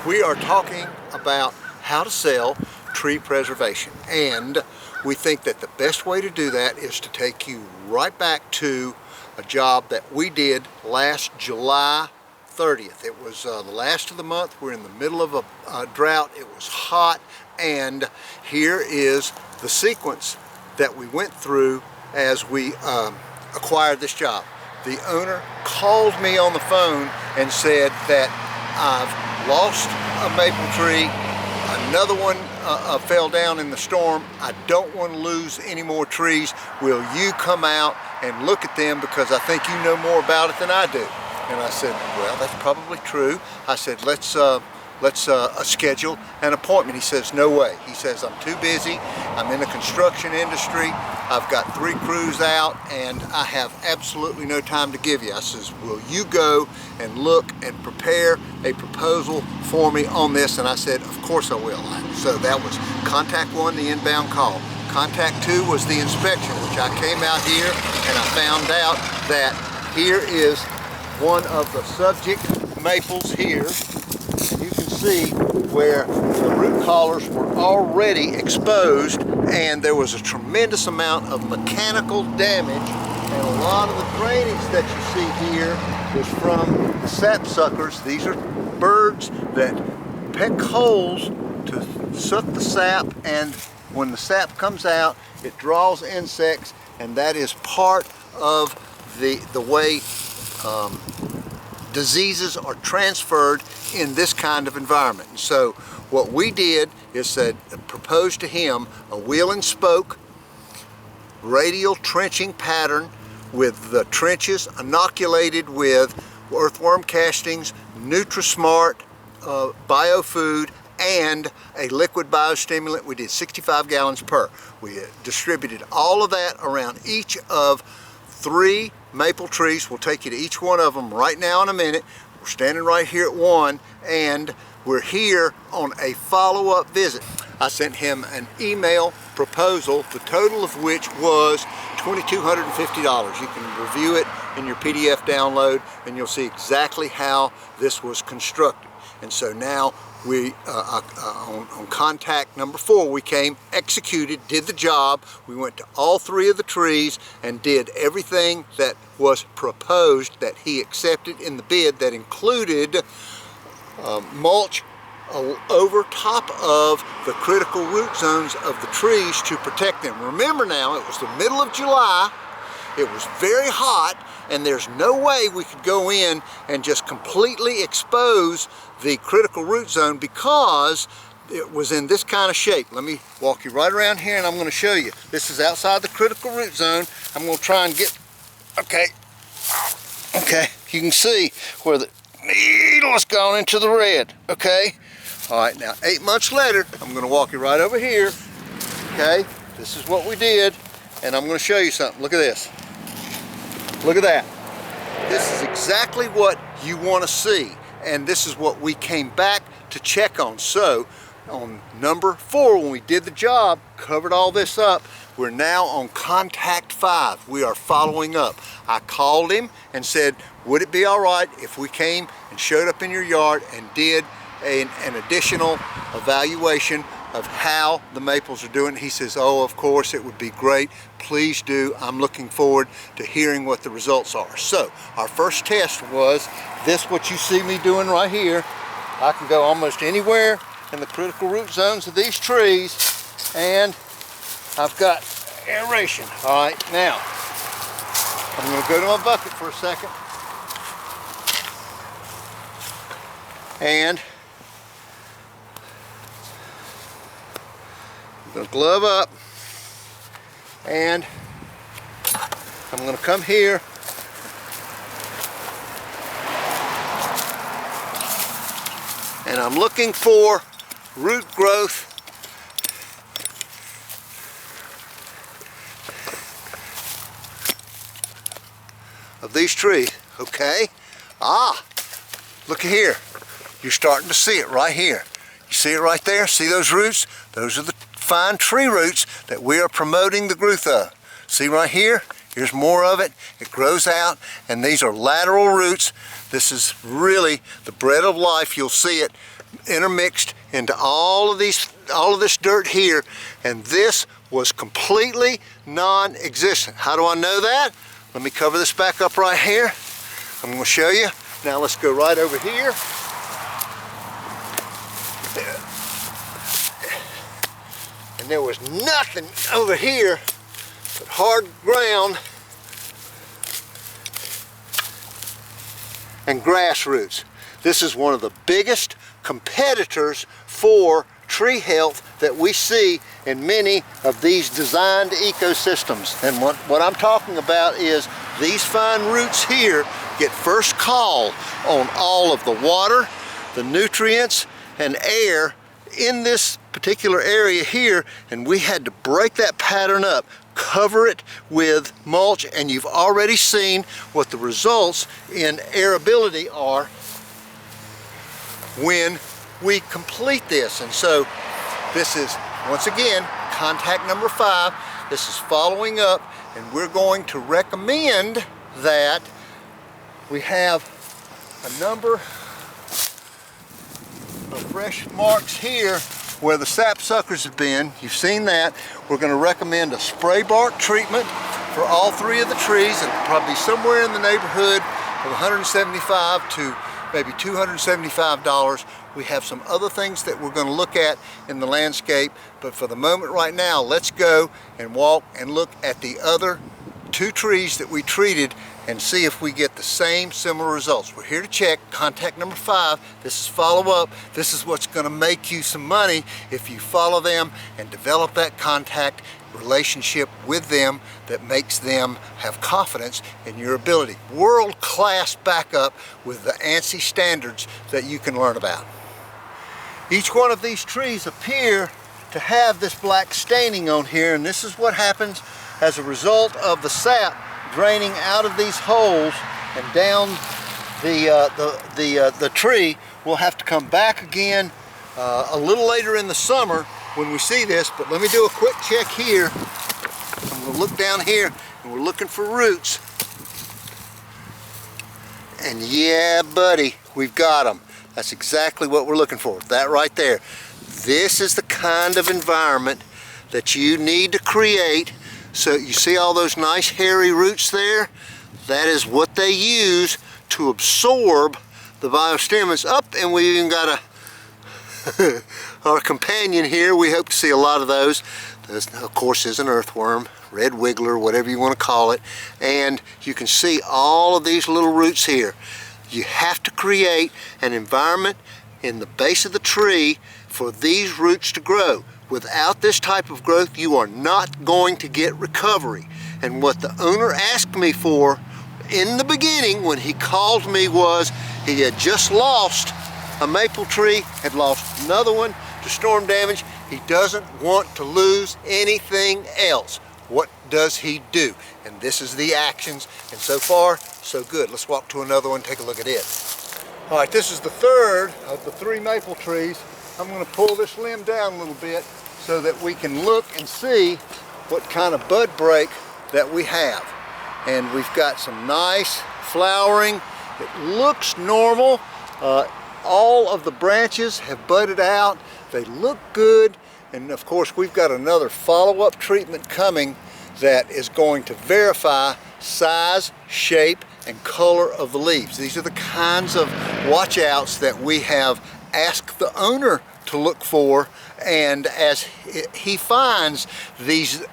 We are talking about how to sell tree preservation, and we think that the best way to do that is to take you right back to a job that we did last July 30th. It was the last of the month. We're in the middle of a drought. It was hot, and here is the sequence that we went through as we acquired this job. The owner called me on the phone and said that I've lost a maple tree, another one fell down in the storm. I don't want to lose any more trees. Will you come out and look at them, because I think you know more about it than I do? And I said, well, that's probably true. I said, let's schedule an appointment. He says, no way. He says, I'm too busy. I'm in the construction industry. I've got 3 crews out and I have absolutely no time to give you. I says, will you go and look and prepare a proposal for me on this? And I said, of course I will. So that was contact 1, the inbound call. Contact 2 was the inspection, which I came out here and I found out that here is one of the subject maples here. And you can see where the root collars were already exposed, and there was a tremendous amount of mechanical damage, and a lot of the drainage that you see here is from sapsuckers. These are birds that peck holes to suck the sap, and when the sap comes out it draws insects, and that is part of the way diseases are transferred in this kind of environment. So what we did is propose to him a wheel and spoke radial trenching pattern with the trenches inoculated with earthworm castings, Nutri-Smart biofood, and a liquid biostimulant. We did 65 gallons per. We distributed all of that around each of 3 maple trees. We'll take you to each one of them right now in a minute. We're standing right here at one, and we're here on a follow-up visit. I sent him an email proposal, the total of which was $2,250. You can review it in your PDF download and you'll see exactly how this was constructed. And so now we, on contact number 4, we came, executed, did the job. We went to all 3 of the trees and did everything that was proposed that he accepted in the bid. That included mulch over top of the critical root zones of the trees to protect them. Remember now, it was the middle of July. It was very hot, and there's no way we could go in and just completely expose the critical root zone because it was in this kind of shape. Let me walk you right around here and I'm going to show you. This is outside the critical root zone. I'm going to try and get, okay, you can see where the needle has gone into the red, okay? All right, now 8 months later, I'm going to walk you right over here, okay? This is what we did, and I'm going to show you something. Look at this. Look at that. This is exactly what you want to see, and this is what we came back to check on. So on number 4, when we did the job, covered all this up, we're now on contact 5. We are following up. I called him and said, would it be all right if we came and showed up in your yard and did an additional evaluation of how the maples are doing? He says, oh, of course, it would be great. Please do. I'm looking forward to hearing what the results are. So our first test was this, what you see me doing right here. I can go almost anywhere in the critical root zones of these trees, and I've got aeration. All right, now I'm going to go to my bucket for a second, and I'm going to glove up, and I'm going to come here and I'm looking for root growth of these trees, okay? Look here. You're starting to see it right here. You see it right there? See those roots? Those are the fine tree roots that we are promoting the growth of. See right here? Here's more of it. It grows out, and these are lateral roots. This is really the bread of life. You'll see it intermixed into all of this dirt here, and this was completely non-existent. How do I know that? Let me cover this back up right here. I'm going to show you. Now let's go right over here. And there was nothing over here but hard ground and grass roots. This is one of the biggest competitors for tree health that we see in many of these designed ecosystems. And what I'm talking about is these fine roots here get first call on all of the water, the nutrients, and air in this particular area here, and we had to break that pattern up, cover it with mulch, and you've already seen what the results in airability are when we complete this. And so this is, once again, contact number 5. This is following up, and we're going to recommend that we have a number of fresh marks here where the sap suckers have been. You've seen that. We're going to recommend a spray bark treatment for all 3 of the trees. It'll probably be somewhere in the neighborhood of $175 to maybe $275. We have some other things that we're going to look at in the landscape, but for the moment right now, let's go and walk and look at the other 2 trees that we treated and see if we get the same similar results. We're here to check contact number 5. This is follow-up. This is what's going to make you some money if you follow them and develop that contact relationship with them that makes them have confidence in your ability. World-class backup with the ANSI standards that you can learn about. Each one of these trees appear to have this black staining on here, and this is what happens as a result of the sap draining out of these holes and down the tree. We'll have to come back again a little later in the summer when we see this, but let me do a quick check here. I'm going to look down here, and we're looking for roots. And yeah, buddy, we've got them. That's exactly what we're looking for, that right there. This is the kind of environment that you need to create. So you see all those nice hairy roots there? That is what they use to absorb the biostimulants. Up, and we even got our companion here. We hope to see a lot of those. This, of course, is an earthworm, red wiggler, whatever you want to call it. And you can see all of these little roots here. You have to create an environment in the base of the tree for these roots to grow. Without this type of growth, you are not going to get recovery. And what the owner asked me for in the beginning when he called me was he had just lost a maple tree, had lost another one to storm damage. He doesn't want to lose anything else. What does he do? And this is the actions, and so far, so good. Let's walk to another one, take a look at it. All right, this is the 3rd of the 3 maple trees. I'm going to pull this limb down a little bit so that we can look and see what kind of bud break that we have. And we've got some nice flowering. It looks normal. All of the branches have budded out. They look good. And of course, we've got another follow-up treatment coming that is going to verify size, shape, and color of the leaves. These are the kinds of watch-outs that we have asked the owner to look for, and as he finds these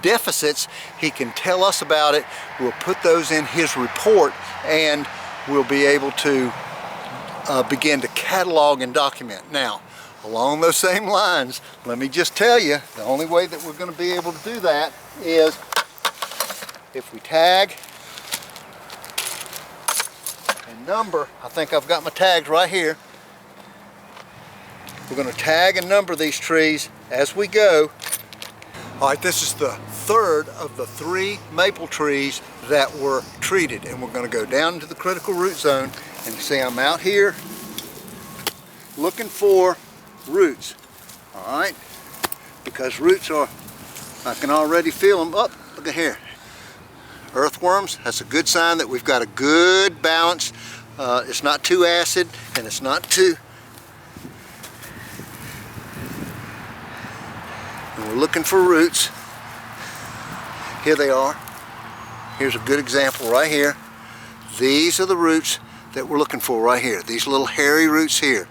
deficits, he can tell us about it. We'll put those in his report, and we'll be able to begin to catalog and document. Now, along those same lines, let me just tell you, the only way that we're going to be able to do that is if we tag and number. I think I've got my tags right here. We're going to tag and number these trees as we go. All right, this is the 3rd of the 3 maple trees that were treated, and we're going to go down to the critical root zone and see I'm out here looking for roots. All right, because roots are, I can already feel them. Up, look at here. Earthworms, that's a good sign that we've got a good balance. It's not too acid and it's not too we're looking for roots. Here they are. Here's a good example right here. These are the roots that we're looking for right here. These little hairy roots here.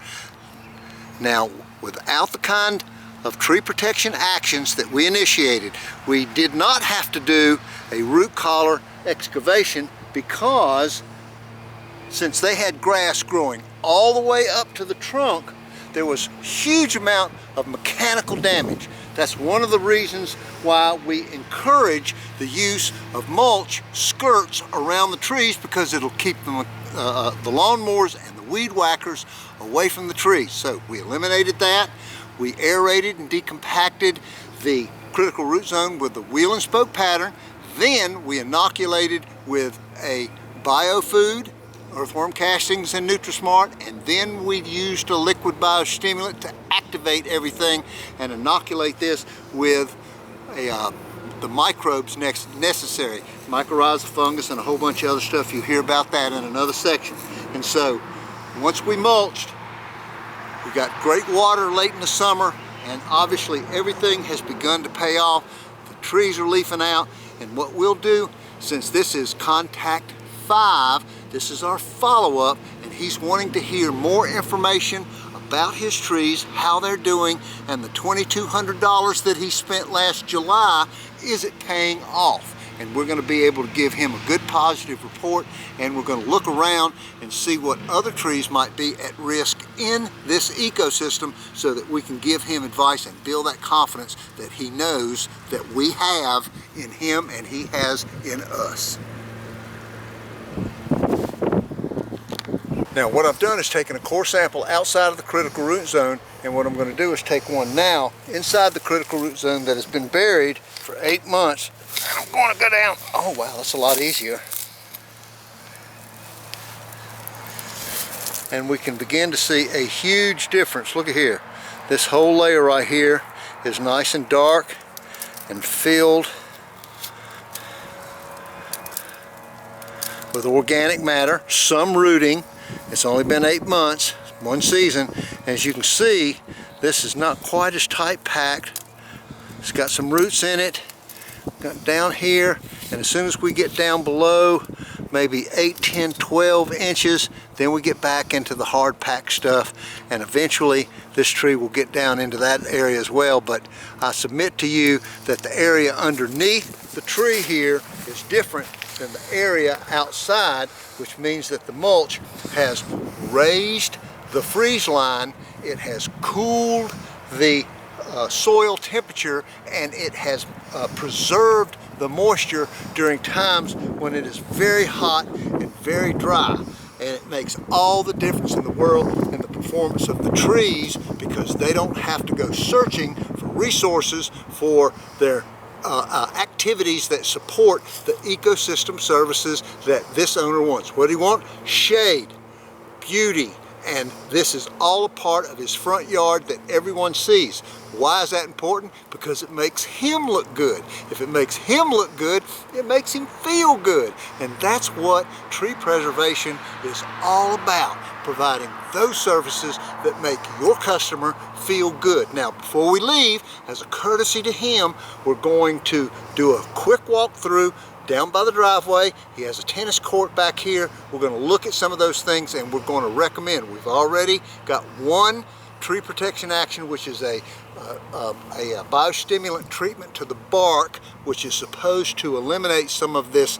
Now, without the kind of tree protection actions that we initiated, we did not have to do a root collar excavation, because since they had grass growing all the way up to the trunk, there was huge amount of mechanical damage. That's one of the reasons why we encourage the use of mulch skirts around the trees, because it'll keep them, the lawnmowers and the weed whackers away from the trees. So we eliminated that. We aerated and decompacted the critical root zone with the wheel and spoke pattern. Then we inoculated with a biofood, earthworm castings and Nutri-Smart, and then we used a liquid biostimulant to activate everything and inoculate this with the microbes necessary, mycorrhiza fungus and a whole bunch of other stuff. You'll hear about that in another section. And so once we mulched, we got great water late in the summer, and obviously everything has begun to pay off. The trees are leafing out, and what we'll do, since this is contact 5, this is our follow-up, and he's wanting to hear more information about his trees, how they're doing, and the $2,200 that he spent last July, is it paying off? And we're going to be able to give him a good positive report, and we're going to look around and see what other trees might be at risk in this ecosystem, so that we can give him advice and build that confidence that he knows that we have in him and he has in us. Now, what I've done is taken a core sample outside of the critical root zone, and what I'm going to do is take one now inside the critical root zone that has been buried for 8 months. I'm going to go down. Oh wow, that's a lot easier. And we can begin to see a huge difference. Look at here. This whole layer right here is nice and dark and filled with organic matter, some rooting. It's only been 8 months, one season. As you can see, this is not quite as tight packed. It's got some roots in it. Got down here, and as soon as we get down below maybe 8, 10, 12 inches, then we get back into the hard packed stuff, and eventually this tree will get down into that area as well. But I submit to you that the area underneath the tree here is different than the area outside, which means that the mulch has raised the freeze line, it has cooled the soil temperature, and it has preserved the moisture during times when it is very hot and very dry. And it makes all the difference in the world in the performance of the trees, because they don't have to go searching for resources for their activities that support the ecosystem services that this owner wants. What do you want? Shade, beauty, and this is all a part of his front yard that everyone sees. Why is that important? Because it makes him look good. If it makes him look good, it makes him feel good. And that's what tree preservation is all about, providing those services that make your customer feel good. Now, before we leave, as a courtesy to him, we're going to do a quick walk through down by the driveway. He has a tennis court back here. We're going to look at some of those things, and we're going to recommend. We've already got one tree protection action, which is a biostimulant treatment to the bark, which is supposed to eliminate some of this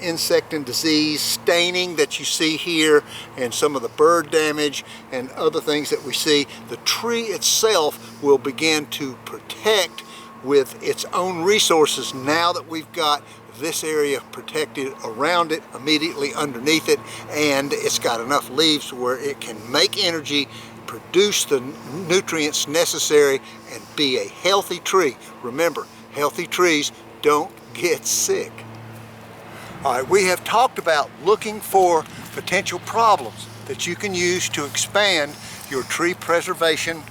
insect and disease staining that you see here, and some of the bird damage and other things that we see. The tree itself will begin to protect with its own resources now that we've got this area protected around it, immediately underneath it, and it's got enough leaves where it can make energy, produce the nutrients necessary, and be a healthy tree. Remember, healthy trees don't get sick. All right, we have talked about looking for potential problems that you can use to expand your tree preservation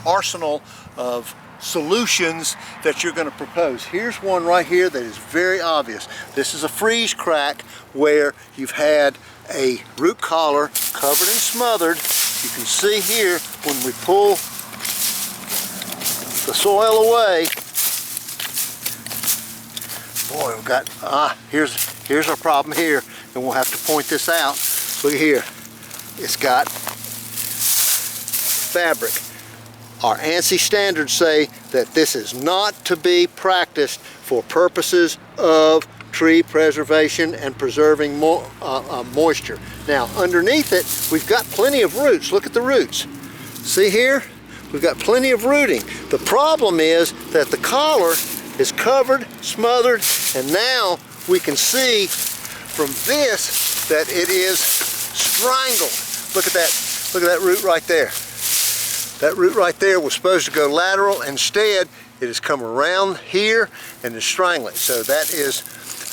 arsenal of solutions that you're going to propose. Here's one right here that is very obvious. This is a freeze crack where you've had a root collar covered and smothered. You can see here when we pull the soil away. Boy, we've got, here's our problem here, and we'll have to point this out. Look at here, it's got fabric. Our ANSI standards say that this is not to be practiced for purposes of tree preservation and preserving moisture. Now, underneath it, we've got plenty of roots. Look at the roots. See here? We've got plenty of rooting. The problem is that the collar is covered, smothered, and now we can see from this that it is strangled. Look at that root right there. That root right there was supposed to go lateral. Instead, it has come around here and is strangling. So that is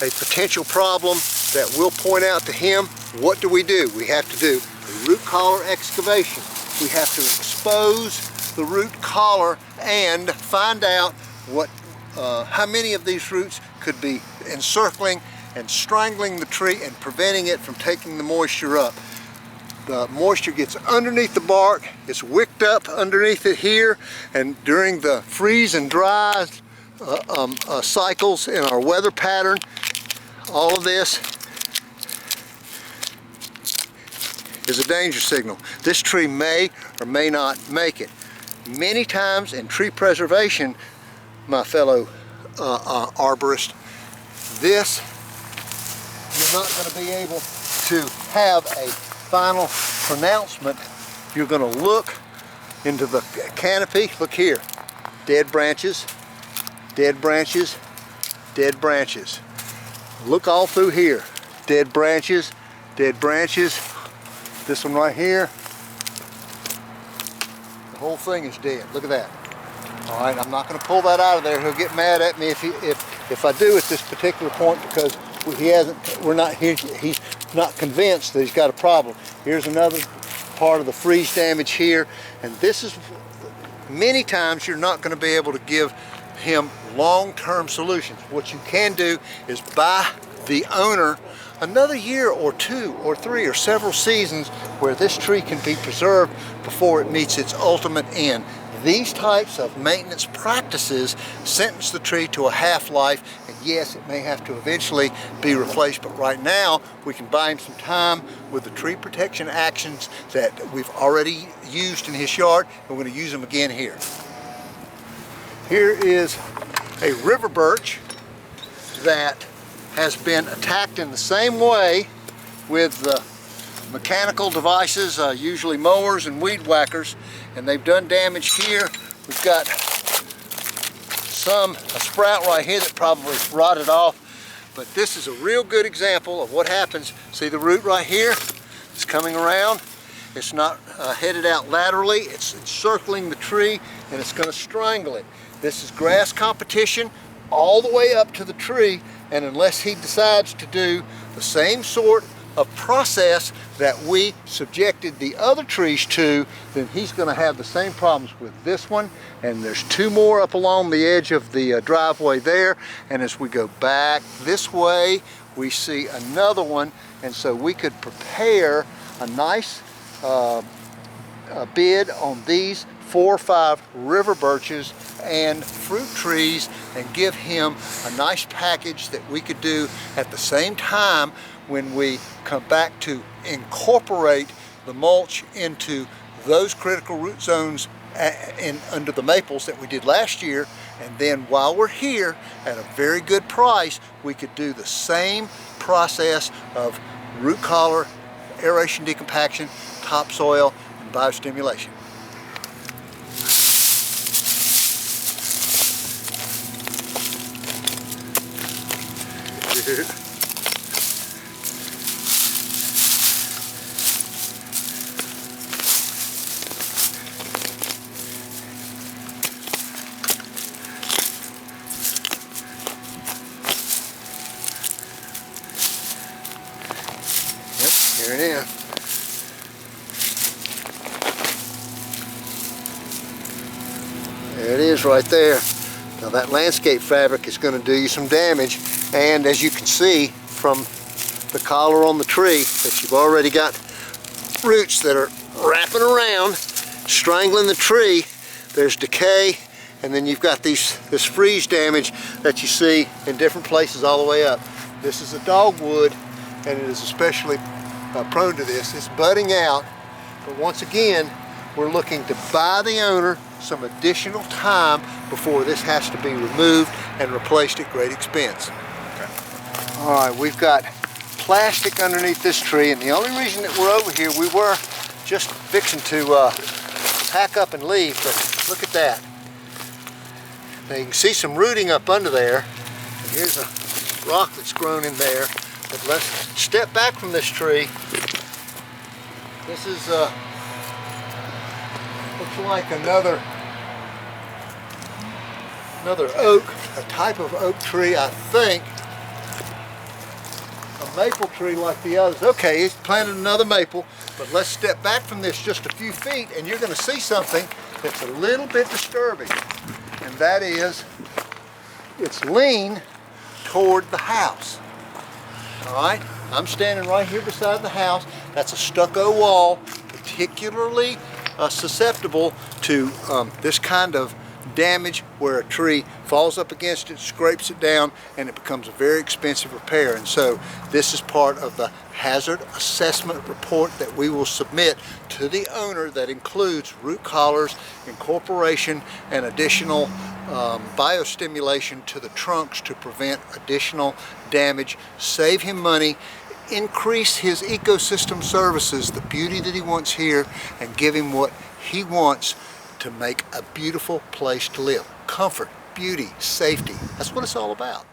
a potential problem that we'll point out to him. What do? We have to do a root collar excavation. We have to expose the root collar and find out how many of these roots could be encircling and strangling the tree and preventing it from taking the moisture up. The moisture gets underneath the bark, it's wicked up underneath it here, and during the freeze and dry cycles in our weather pattern, all of this is a danger signal. This tree may or may not make it. Many times in tree preservation, my fellow arborist, you're not going to be able to have a final pronouncement. You're going to look into the canopy. Look here, dead branches, dead branches, dead branches. Look all through here, dead branches, dead branches. This one right here, the whole thing is dead. Look at that. All right, I'm not going to pull that out of there. He'll get mad at me if I do at this particular point, because he's not convinced that he's got a problem. Here's another part of the freeze damage here, and this is, many times you're not going to be able to give him long-term solutions. What you can do is buy the owner another year or 2 or 3 or several seasons where this tree can be preserved before it meets its ultimate end. These types of maintenance practices sentence the tree to a half-life, and yes, it may have to eventually be replaced, but right now we can buy him some time with the tree protection actions that we've already used in his yard, and we're going to use them again here. Here is a river birch that has been attacked in the same way with the mechanical devices, usually mowers and weed whackers, and they've done damage here. We've got a sprout right here that probably rotted off, but this is a real good example of what happens. See the root right here? It's coming around. It's not headed out laterally. It's encircling the tree, and it's going to strangle it. This is grass competition all the way up to the tree, and unless he decides to do the same sort of process that we subjected the other trees to, then he's going to have the same problems with this one, and there's 2 more up along the edge of the driveway there, and as we go back this way we see another one, and so we could prepare a nice bid on these 4 or 5 river birches and fruit trees and give him a nice package that we could do at the same time when we come back to incorporate the mulch into those critical root zones under the maples that we did last year. And then while we're here at a very good price, we could do the same process of root collar, aeration decompaction, topsoil, and biostimulation. Here it is. There it is right there. Now that landscape fabric is going to do you some damage, and as you can see from the collar on the tree that you've already got roots that are wrapping around, strangling the tree. There's decay And then you've got this freeze damage that you see in different places all the way up. This is a dogwood, and it is especially prone to this. It's budding out, but once again, we're looking to buy the owner some additional time before this has to be removed and replaced at great expense. Okay. All right, we've got plastic underneath this tree, and the only reason that we're over here, we were just fixing to pack up and leave, but look at that. Now you can see some rooting up under there. And here's a rock that's grown in there. But let's step back from this tree. This is looks like another oak, a type of oak tree, I think. A maple tree like the others. Okay, he's planted another maple, but let's step back from this just a few feet and you're going to see something that's a little bit disturbing. And that is, it's lean toward the house. All right, I'm standing right here beside the house. That's a stucco wall, particularly susceptible to this kind of damage where a tree falls up against it, scrapes it down, and it becomes a very expensive repair. And so this is part of the hazard assessment report that we will submit to the owner that includes root collars, incorporation, and additional biostimulation to the trunks to prevent additional damage, save him money, increase his ecosystem services, the beauty that he wants here, and give him what he wants to make a beautiful place to live. Comfort, beauty, safety. That's what it's all about.